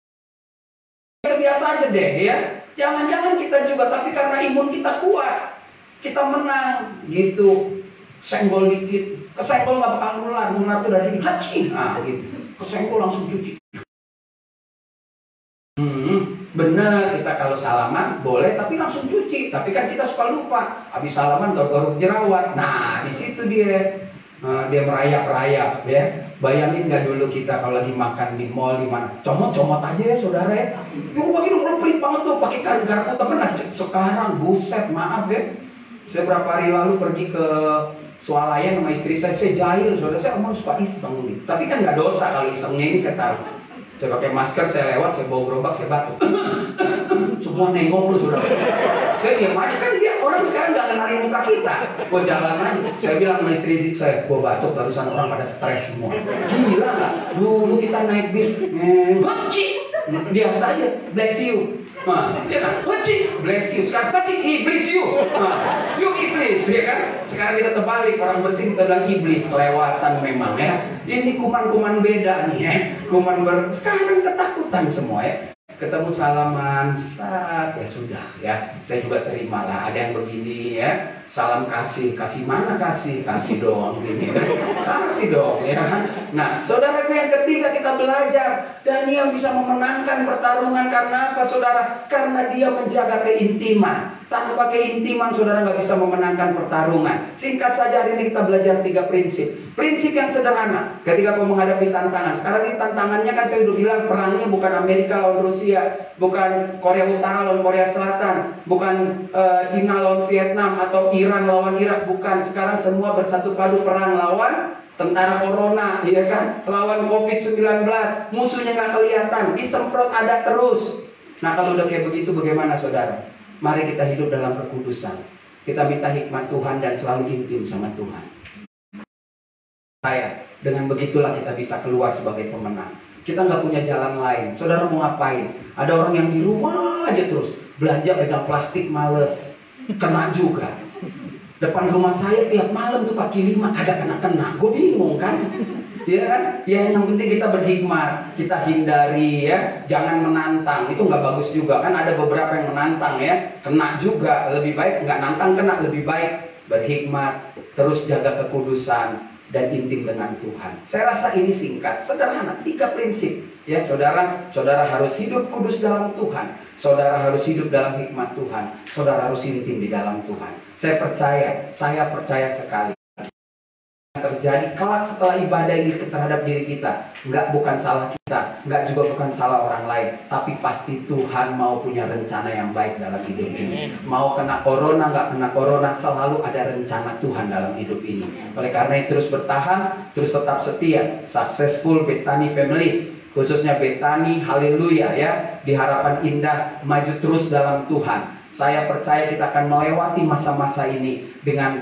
Biasa aja deh ya. Jangan-jangan kita juga, tapi karena imun kita kuat, kita menang gitu. Senggol dikit, kesenggol nggak bakal nular tuh dari sini, haci, nah gitu, kesenggol langsung cuci. Bener, kita kalau salaman boleh, tapi langsung cuci. Tapi kan kita suka lupa, habis salaman garuk-garuk jerawat. Nah, di situ dia merayap-rayap ya. Bayangin nggak dulu kita kalau lagi makan di mall di mana, comot-comot aja ya saudara ya. Yuk begini udah pelit banget tuh, pakai garpu temen aja. Sekarang buset, maaf ya. Saya berapa hari lalu pergi ke Swalayan sama istri saya jahil, saudara, saya emang suka iseng gitu. Tapi kan nggak dosa kalau isengnya ini saya tahu. Saya pakai masker, saya lewat, saya bawa gerobak, saya batuk. Semua nengok lu, saudara. Saya diam aja, kan dia orang sekarang nggak kenalin muka kita. Gue jalan aja. Saya bilang sama istri saya, gue batuk, barusan orang pada stres semua. Gila nggak? Dulu kita naik bis, benci. Biasa aja, bless you. Nah, ya kan, bless you. Sekarang iblis you. Nah, you iblis, ya kan? Sekarang kita terbalik, orang bersih kita bilang iblis, kelewatan memang ya. Ini kuman-kuman beda nih ya. Sekarang ketakutan semua ya. Ketemu salaman, ya sudah ya. Saya juga terimalah. Ada yang begini ya. Salam kasih mana kasih doang gini. Kasih dong ya kan. Nah, saudaraku yang ketiga kita belajar, Daniel bisa memenangkan pertarungan karena apa, saudara? Karena dia menjaga keintiman. Tanpa keintiman saudara nggak bisa memenangkan pertarungan. Singkat saja hari ini kita belajar 3 prinsip. Prinsip yang sederhana ketika kau menghadapi tantangan. Sekarang ini tantangannya kan saya udah bilang, perangnya bukan Amerika lawan Rusia, bukan Korea Utara lawan Korea Selatan, bukan Cina lawan Vietnam atau Iran lawan Irak, bukan. Sekarang semua bersatu padu perang lawan tentara corona, ya kan? Lawan COVID-19, musuhnya nggak kelihatan, disemprot ada terus. Nah, kalau udah kayak begitu bagaimana saudara? Mari kita hidup dalam kekudusan. Kita minta hikmat Tuhan dan selalu intim sama Tuhan. Dengan begitulah kita bisa keluar sebagai pemenang. Kita nggak punya jalan lain. Saudara mau ngapain? Ada orang yang di rumah aja terus belanja pegang plastik, males, kena juga. Depan rumah saya tiap malam tuh kaki 5 kagak kena. Gue bingung kan. Ya kan? Ya yang penting kita berhikmat, kita hindari ya, jangan menantang. Itu nggak bagus juga kan, ada beberapa yang menantang ya, kena juga. Lebih baik nggak nantang kena, lebih baik berhikmat, terus jaga kekudusan dan intim dengan Tuhan. Saya rasa ini singkat, sederhana, 3 prinsip. Ya saudara, saudara harus hidup kudus dalam Tuhan. Saudara harus hidup dalam hikmat Tuhan. Saudara harus intim di dalam Tuhan. Saya percaya sekali terjadi kelak setelah ibadah ini terhadap diri kita, bukan salah kita, juga bukan salah orang lain, tapi pasti Tuhan mau punya rencana yang baik dalam hidup ini. Mau kena corona, nggak kena corona, selalu ada rencana Tuhan dalam hidup ini. Oleh karena itu terus bertahan, terus tetap setia. Successful Bethany Families, khususnya Bethany, haleluya ya, di Harapan Indah, maju terus dalam Tuhan. Saya percaya kita akan melewati masa-masa ini dengan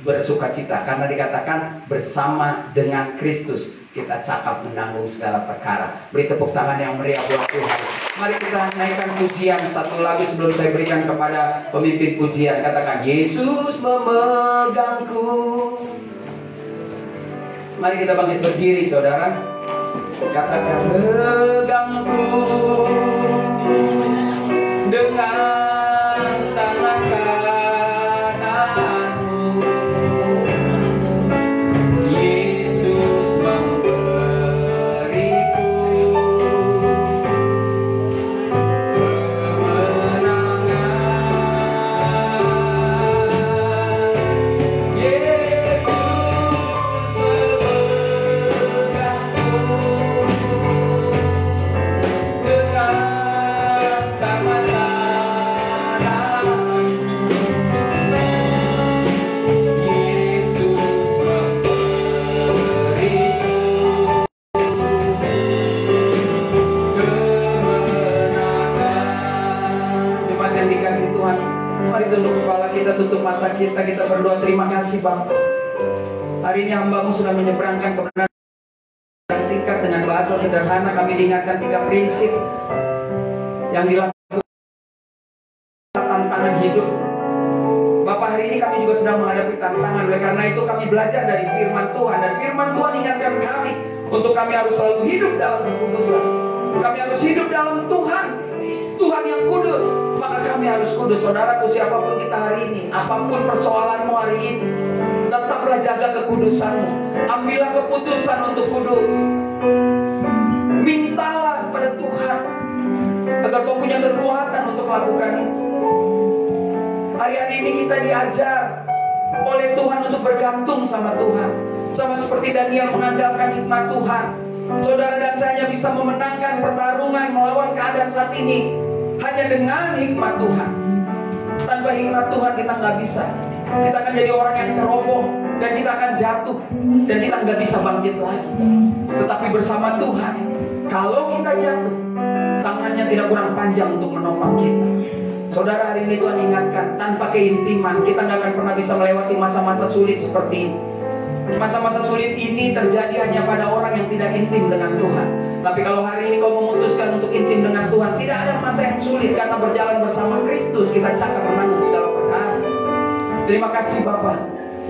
bersukacita, karena dikatakan bersama dengan Kristus kita cakap menanggung segala perkara. Beri tepuk tangan yang meriah buat Tuhan. Mari kita naikkan pujian satu lagu sebelum saya berikan kepada pemimpin pujian. Katakan, Yesus memegangku. Mari kita bangkit berdiri, saudara. Katakan, megangku dengan tangan kananmu. Yesus memberiku kemenangan. Yesus tutup mata kita berdoa. Terima kasih Bapa, hari ini hamba-Mu sudah menyeberangkan kebenaran yang singkat dengan bahasa sederhana. Kami diingatkan 3 prinsip yang dilakukan tantangan hidup. Bapak, hari ini kami juga sedang menghadapi tantangan. Oleh karena itu kami belajar dari firman Tuhan, dan firman Tuhan ingatkan kami untuk kami harus selalu hidup dalam kekudusan. Kami harus hidup dalam Tuhan yang kudus, maka kami harus kudus. Saudaraku, siapapun kita hari ini, apapun persoalanmu hari ini, tetaplah jaga kekudusanmu. Ambillah keputusan untuk kudus. Mintalah kepada Tuhan agar kau punya kekuatan untuk melakukan itu. Hari-hari ini kita diajar oleh Tuhan untuk bergantung sama Tuhan, sama seperti Daniel mengandalkan hikmat Tuhan. Saudara dan saya hanya bisa memenangkan pertarungan melawan keadaan saat ini hanya dengan hikmat Tuhan. Tanpa hikmat Tuhan kita nggak bisa. Kita akan jadi orang yang ceroboh, dan kita akan jatuh, dan kita nggak bisa bangkit lagi. Tetapi bersama Tuhan, kalau kita jatuh, tangannya tidak kurang panjang untuk menopang kita. Saudara, hari ini Tuhan ingatkan, tanpa keintiman kita nggak akan pernah bisa melewati masa-masa sulit seperti ini. Masa-masa sulit ini terjadi hanya pada orang yang tidak intim dengan Tuhan. Tapi kalau hari ini kau memutuskan untuk intim dengan Tuhan, tidak ada masa yang sulit, karena berjalan bersama Kristus kita cakap menanggung segala perkara. Terima kasih Bapa.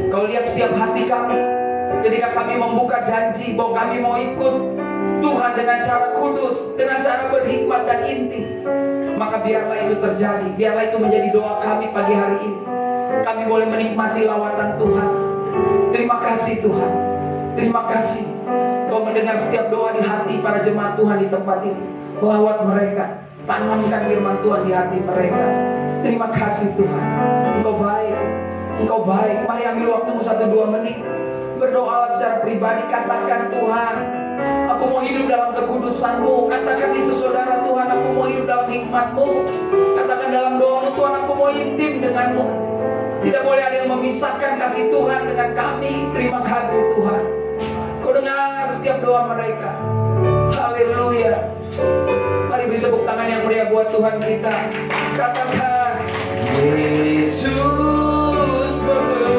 Kau lihat setiap hati kami ketika kami membuka janji bahwa kami mau ikut Tuhan dengan cara kudus, dengan cara berhikmat dan intim. Maka biarlah itu terjadi, biarlah itu menjadi doa kami pagi hari ini. Kami boleh menikmati lawatan Tuhan. Terima kasih Tuhan. Terima kasih Kau mendengar setiap doa di hati para jemaat Tuhan di tempat ini. Lawat mereka, tanamkan firman Tuhan di hati mereka. Terima kasih Tuhan. Engkau baik, Engkau baik. Mari ambil waktumu 1-2 menit, berdoalah secara pribadi. Katakan, Tuhan, aku mau hidup dalam kekudusan-Mu. Katakan itu saudara. Tuhan, aku mau hidup dalam hikmat-Mu. Katakan dalam doa-Mu, Tuhan, aku mau intim dengan-Mu. Tidak boleh ada yang memisahkan kasih Tuhan dengan kami. Terima kasih Tuhan. Kau dengar setiap doa mereka. Haleluya. Mari beri tepuk tangan yang meriah buat Tuhan kita. Katakan, Yesus berkata.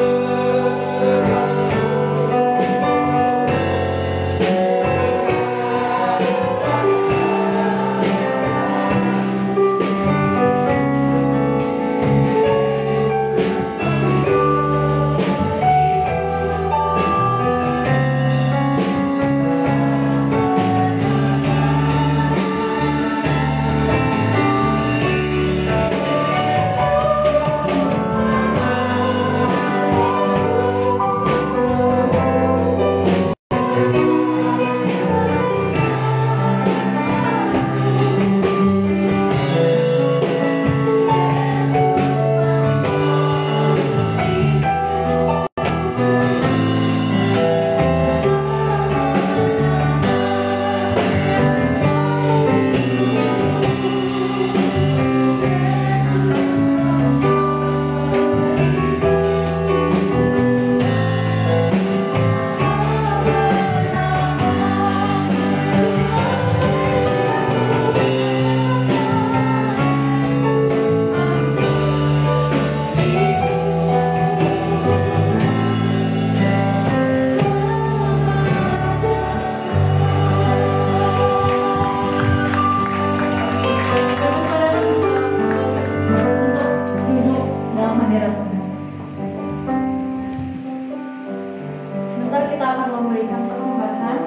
memberikan persembahan.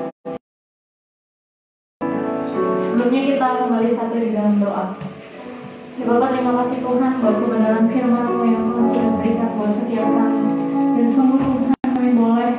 Sebelumnya kita kembali satu di dalam doa. Ya Bapak, terima kasih Tuhan buat kebenaran firman-Mu yang Tuhan sudah berikan buat setiap kami. Dan sungguh Tuhan, kami boleh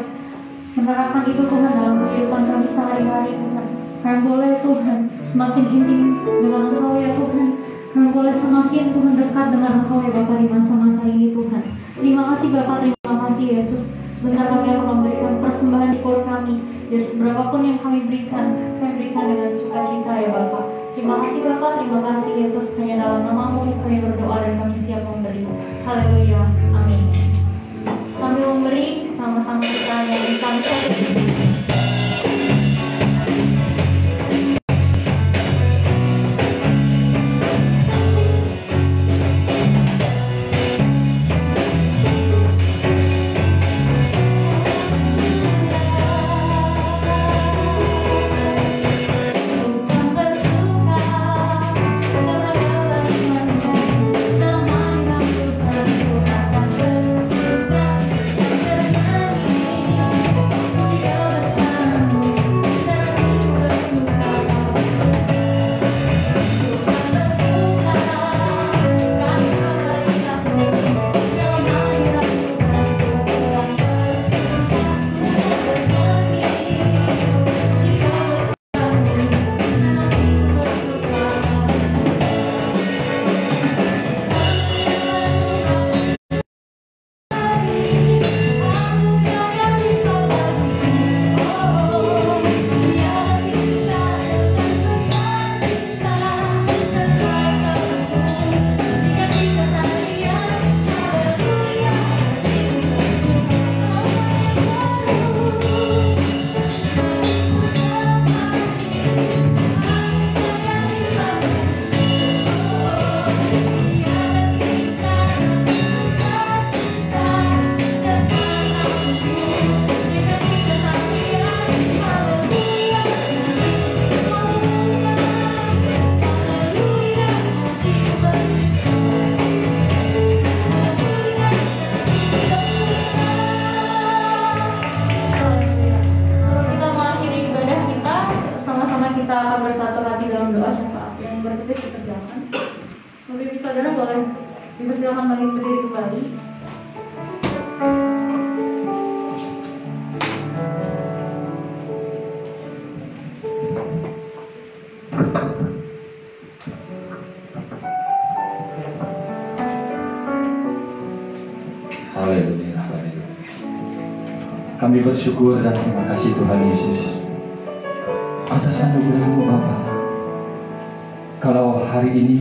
menerapkan itu Tuhan dalam kehidupan kami sehari-hari Tuhan. Kami boleh Tuhan semakin intim dengan Engkau ya Tuhan. Kami boleh semakin Tuhan dekat dengan Engkau ya Bapak di masa-masa ini Tuhan. Terima kasih Bapak, terima kasih Yesus. Sebentar kami akan memberikan persembahan di syukur kami. Dari seberapapun yang kami berikan dengan sukacita ya Bapak. Terima kasih Bapak, terima kasih Yesus. Hanya dalam nama-Mu kami berdoa dan kami siap memberi. Haleluya, amin. Sambil memberi, sama-sama kita nyanyikan saja. Dipersilakan bagi berdiri kembali. Haleluya, haleluya. Kami bersyukur dan terima kasih Tuhan Yesus atas anugerah-Mu Bapa. Kalau hari ini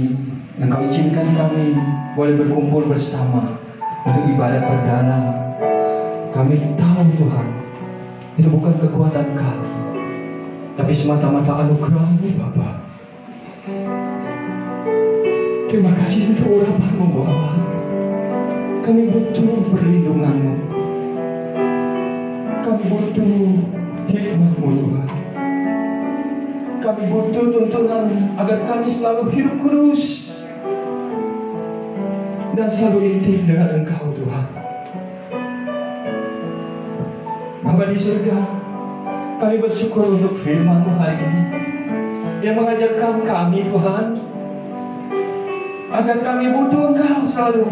Engkau izinkan kami boleh berkumpul bersama untuk ibadat perdana, kami tahu Tuhan, itu bukan kekuatan kami, tapi semata-mata anugerah-Mu Bapa. Terima kasih untuk urapan-Mu Bapa. Kami butuh perlindungan-Mu, kami butuh hikmat-Mu Tuhan. Kami butuh tuntunan agar kami selalu hidup kudus dan selalu intim dengan Engkau Tuhan. Bapa di surga, kami bersyukur untuk firman-Mu hari ini yang mengajarkan kami Tuhan agar kami butuh Engkau selalu.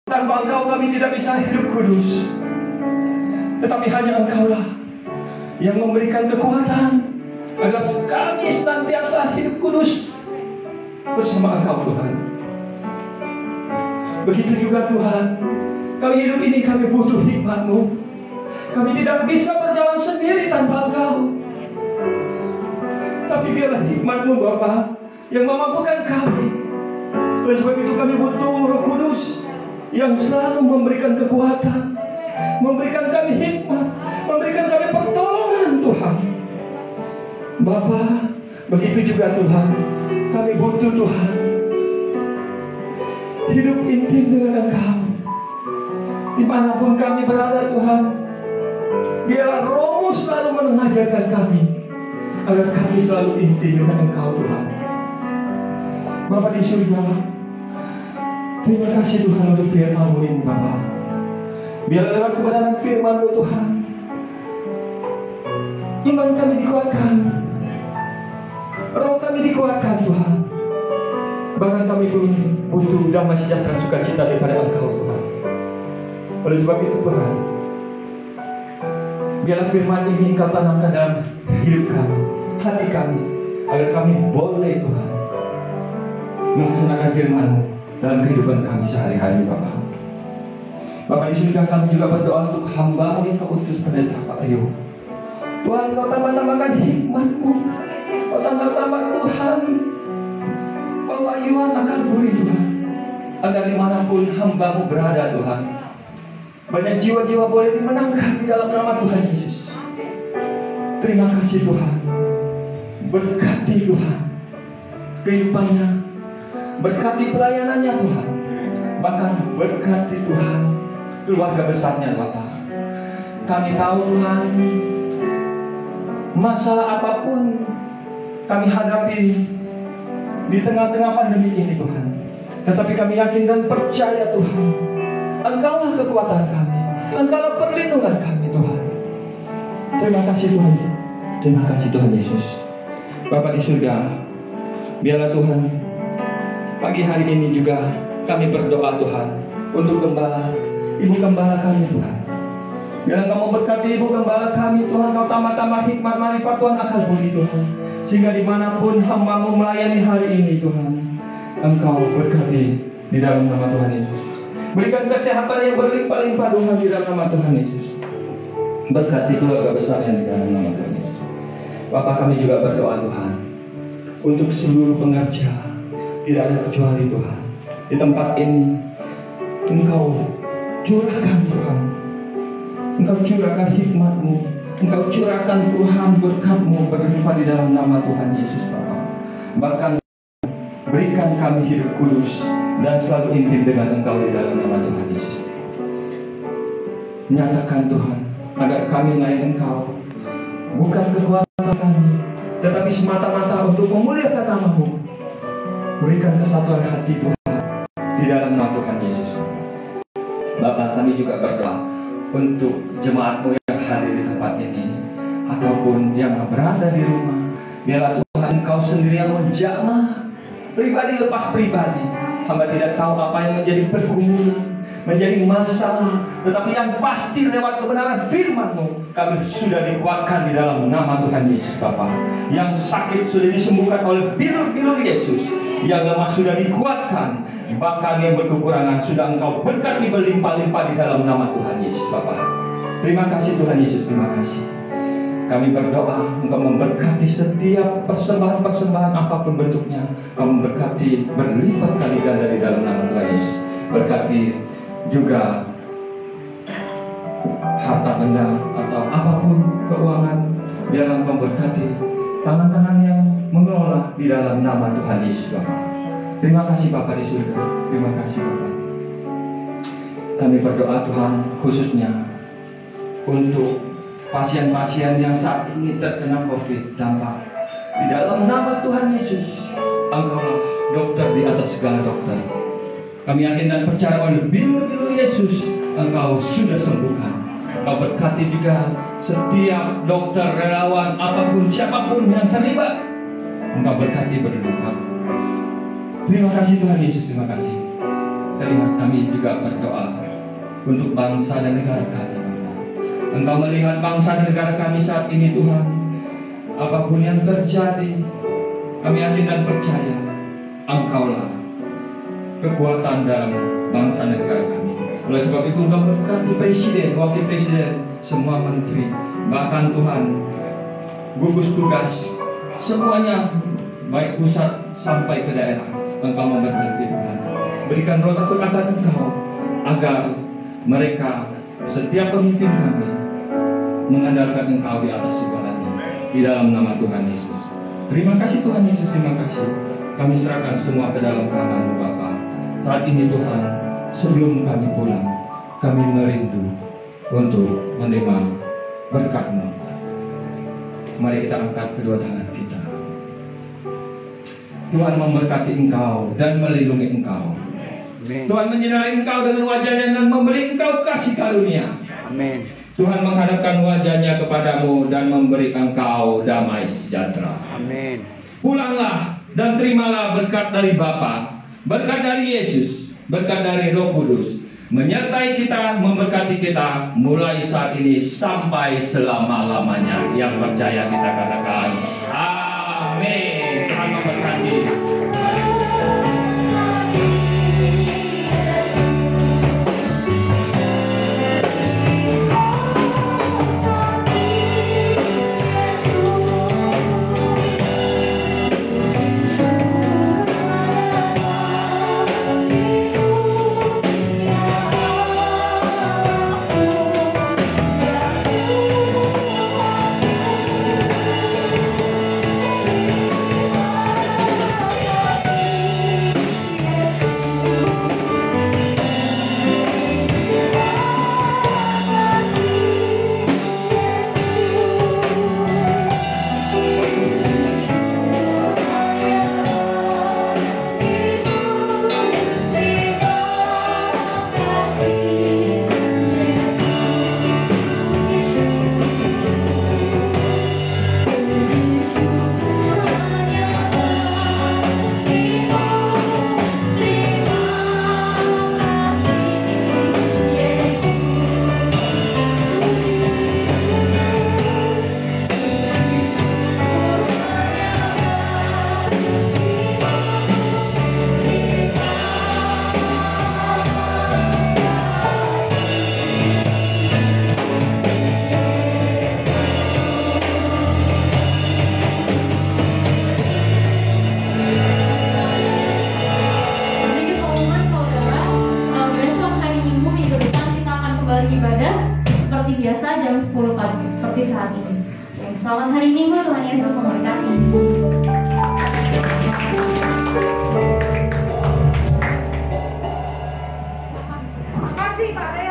Tanpa Engkau kami tidak bisa hidup kudus, tetapi hanya Engkau-lah yang memberikan kekuatan agar kami senantiasa hidup kudus bersama Engkau Tuhan. Begitu juga Tuhan, kami hidup ini kami butuh hikmat-Mu. Kami tidak bisa berjalan sendiri tanpa Engkau. Tapi biarlah hikmat-Mu Bapa yang memampukan kami. Oleh sebab itu kami butuh Roh Kudus yang selalu memberikan kekuatan, memberikan kami hikmat, memberikan kami pertolongan Tuhan. Bapa, begitu juga Tuhan, kami butuh Tuhan hidup intim dengan Engkau. Dimanapun kami berada Tuhan, biarlah Roh-Mu selalu mengajarkan kami agar kami selalu intim dengan Engkau Tuhan. Bapa di surga, terima kasih Tuhan untuk firman-Mu ini Bapa. Biarlah lewat kebenaran firman-Mu Tuhan, Iman kami dikuatkan, roh kami dikuatkan Tuhan. Bahkan kami pun butuh damai sejahtera sukacita daripada Engkau Tuhan. Oleh sebab itu Tuhan, biarlah firman ini Engkau tanamkan dalam hidup kami, hati kami, agar kami boleh Tuhan melaksanakan firman-Mu dalam kehidupan kami sehari-hari Bapa. Bapa di surga, kami juga berdoa untuk hamba-Mu yang Kau utus pendeta Pak Rio. Tuhan, Kau tambah-tambahkan hikmat-Mu, Kau tambah-tambah Tuhan pewahyuan akan budi Tuhan, agar dimanapun hamba-Mu berada Tuhan, banyak jiwa-jiwa boleh dimenangkan di dalam nama Tuhan Yesus. Terima kasih Tuhan. Berkati Tuhan kehidupannya, berkati pelayanannya Tuhan, bahkan berkati Tuhan keluarga besarnya Bapa. Kami tahu Tuhan, masalah apapun kami hadapi di tengah-tengah pandemi ini Tuhan, tetapi kami yakin dan percaya Tuhan, Engkaulah kekuatan kami, Engkaulah perlindungan kami Tuhan. Terima kasih Tuhan. Terima kasih Tuhan Yesus. Bapa di surga, biarlah Tuhan pagi hari ini juga kami berdoa Tuhan untuk gembala, ibu gembala kami Tuhan. Biarlah Engkau memberkati ibu gembala kami Tuhan. Kau tambah-tambah hikmat marifat Tuhan akal budi Tuhan, sehingga dimanapun hamba-Mu melayani hari ini Tuhan, Engkau berkati di dalam nama Tuhan Yesus. Berikan kesehatan yang berlimpah-limpah Tuhan di dalam nama Tuhan Yesus. Berkati keluarga besar yang di dalam nama Tuhan Yesus. Bapak, kami juga berdoa Tuhan untuk seluruh pengerja, tidak ada kecuali Tuhan. Di tempat ini Engkau curahkan Tuhan, Engkau curahkan hikmat-Mu, Engkau curahkan Tuhan berkat-Mu berlimpah di dalam nama Tuhan Yesus Bapak. Bahkan berikan kami hidup kudus dan selalu intim dengan Engkau di dalam nama Tuhan Yesus. Nyatakan Tuhan agar kami melayani Engkau bukan kekuatan kami, tetapi semata-mata untuk memuliakan nama-Mu. Berikan kesatuan hati Tuhan di dalam nama Tuhan Yesus. Bapak, kami juga berdoa untuk jemaat-Mu yang hadir di tempat ini ataupun yang berada di rumah. Biarlah Tuhan Engkau sendiri yang menjamah pribadi lepas pribadi. Hamba tidak tahu apa yang menjadi pergumulan, menjadi masalah, tetapi yang pasti lewat kebenaran firman-Mu kami sudah dikuatkan di dalam nama Tuhan Yesus Bapa. Yang sakit sudah disembuhkan oleh bilur-bilur Yesus, yang lemah sudah dikuatkan, bahkan yang berkekurangan sudah Engkau berkati berlimpah-limpah di dalam nama Tuhan Yesus Bapa. Terima kasih Tuhan Yesus, terima kasih. Kami berdoa Engkau memberkati setiap persembahan-persembahan apapun bentuknya. Engkau memberkati berlipat kali ganda di dalam nama Tuhan Yesus. Berkati juga harta benda atau apapun keuangan, biarlah Engkau berkati tangan-tangan yang mengelola di dalam nama Tuhan Yesus Bapa. Terima kasih Bapa di surga. Terima kasih Bapa. Kami berdoa Tuhan khususnya untuk pasien-pasien yang saat ini terkena COVID dampak. Di dalam nama Tuhan Yesus, Engkaulah dokter di atas segala dokter. Kami yakin dan percaya oleh bilur-bilur Yesus, Engkau sudah sembuhkan. Engkau berkati juga setiap dokter, relawan, apapun, siapapun yang terlibat. Engkau berkati berlipat. Terima kasih Tuhan Yesus, terima kasih. Terima kami juga berdoa untuk bangsa dan negara kami. Engkau melihat bangsa dan negara kami saat ini Tuhan. Apapun yang terjadi, kami yakin dan percaya Engkaulah kekuatan dalam bangsa dan negara kami. Oleh sebab itu Engkau berkati presiden, wakil presiden, semua menteri, bahkan Tuhan gugus tugas, semuanya baik pusat sampai ke daerah. Engkau memberkati Tuhan. Berikan roh takut akan Engkau, agar mereka setiap pemimpin kami mengandalkan Engkau di atas segalanya, di dalam nama Tuhan Yesus. Terima kasih Tuhan Yesus, terima kasih. Kami serahkan semua ke dalam tangan-Mu Bapa. Saat ini Tuhan, sebelum kami pulang, kami merindu untuk menerima berkat-Mu. Mari kita angkat kedua tangan kita. Tuhan memberkati Engkau dan melindungi Engkau. Amen. Tuhan menyinari Engkau dengan wajah-Nya dan memberi Engkau kasih karunia. Amin. Tuhan menghadapkan wajahnya kepadamu dan memberi engkau damai sejahtera. Amin. Pulanglah dan terimalah berkat dari Bapa, berkat dari Yesus, berkat dari Roh Kudus, menyertai kita, memberkati kita mulai saat ini sampai selama-lamanya. Yang percaya kita katakan amin. Tuhan memberkati. Ibadah seperti biasa jam 10 pagi seperti saat ini. Selamat hari Minggu, Tuhan Yesus memberkati. Makasih Pak Leo.